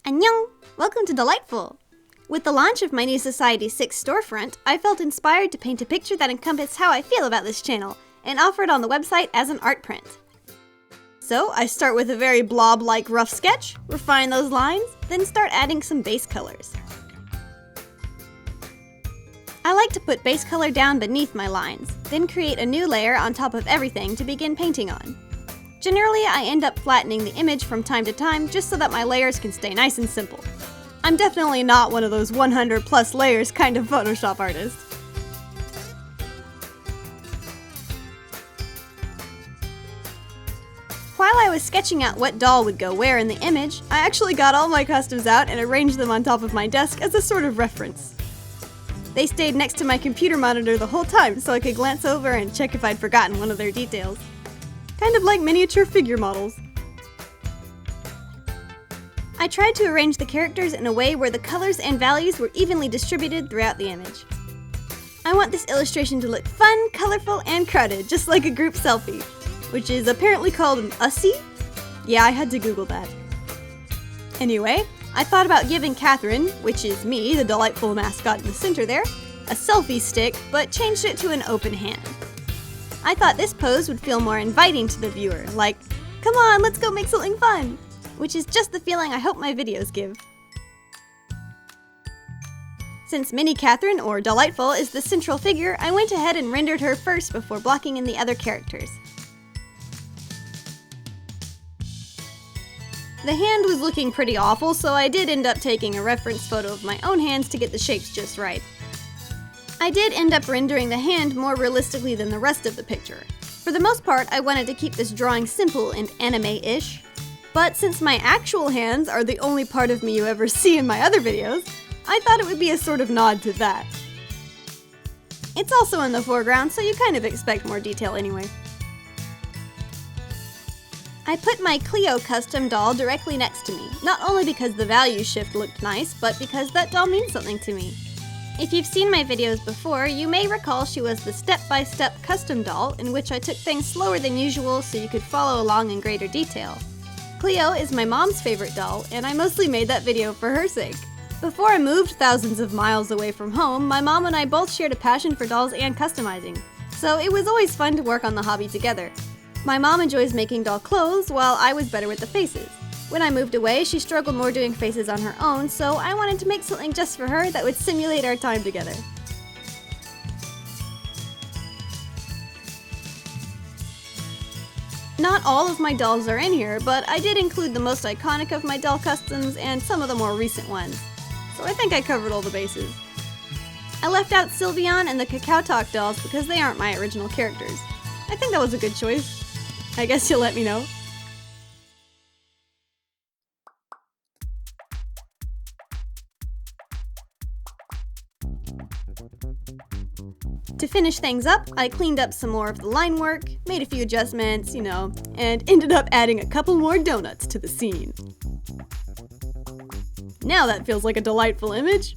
Annyeong! Welcome to Dollightful! With the launch of my new Society 6 storefront, I felt inspired to paint a picture that encompassed how I feel about this channel, and offer it on the website as an art print. So I start with a very blob-like rough sketch, refine those lines, then start adding some base colors. I like to put base color down beneath my lines, then create a new layer on top of everything to begin painting on. Generally, I end up flattening the image from time to time just so that my layers can stay nice and simple. I'm definitely not one of those 100 plus layers kind of Photoshop artists. While I was sketching out what doll would go where in the image, I actually got all my customs out and arranged them on top of my desk as a sort of reference. They stayed next to my computer monitor the whole time so I could glance over and check if I'd forgotten one of their details. Kind of like miniature figure models. I tried to arrange the characters in a way where the colors and values were evenly distributed throughout the image. I want this illustration to look fun, colorful, and crowded, just like a group selfie, which is apparently called an ussie? Yeah, I had to Google that. Anyway, I thought about giving Catherine, which is me, the delightful mascot in the center there, a selfie stick, but changed it to an open hand. I thought this pose would feel more inviting to the viewer, like, come on, let's go make something fun, which is just the feeling I hope my videos give. Since Mini Catherine, or Dollightful, is the central figure, I went ahead and rendered her first before blocking in the other characters. The hand was looking pretty awful, so I did end up taking a reference photo of my own hands to get the shapes just right. I did end up rendering the hand more realistically than the rest of the picture. For the most part, I wanted to keep this drawing simple and anime-ish, but since my actual hands are the only part of me you ever see in my other videos, I thought it would be a sort of nod to that. It's also in the foreground, so you kind of expect more detail anyway. I put my Cleo custom doll directly next to me, not only because the value shift looked nice, but because that doll means something to me. If you've seen my videos before, you may recall she was the step-by-step custom doll in which I took things slower than usual so you could follow along in greater detail. Cleo is my mom's favorite doll, and I mostly made that video for her sake. Before I moved thousands of miles away from home, my mom and I both shared a passion for dolls and customizing, so it was always fun to work on the hobby together. My mom enjoys making doll clothes, while I was better with the faces. When I moved away, she struggled more doing faces on her own, so I wanted to make something just for her that would simulate our time together. Not all of my dolls are in here, but I did include the most iconic of my doll customs and some of the more recent ones, so I think I covered all the bases. I left out Sylveon and the Cacao Talk dolls because they aren't my original characters. I think that was a good choice. I guess you'll let me know. To finish things up, I cleaned up some more of the line work, made a few adjustments, and ended up adding a couple more donuts to the scene. Now that feels like a delightful image.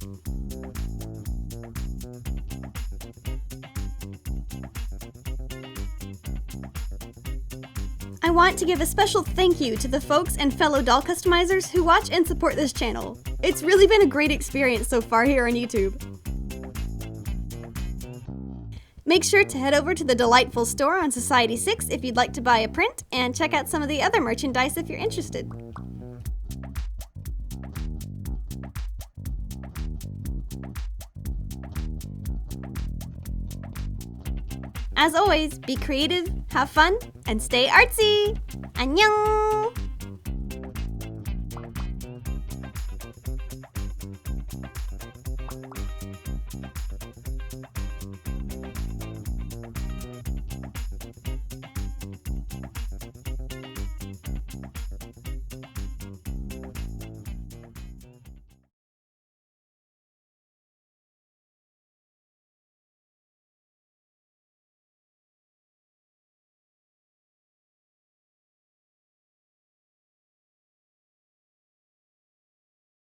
I want to give a special thank you to the folks and fellow doll customizers who watch and support this channel. It's really been a great experience so far here on YouTube. Make sure to head over to the Dollightful store on Society 6 if you'd like to buy a print, and check out some of the other merchandise if you're interested. As always, be creative, have fun, and stay artsy! Annyeong!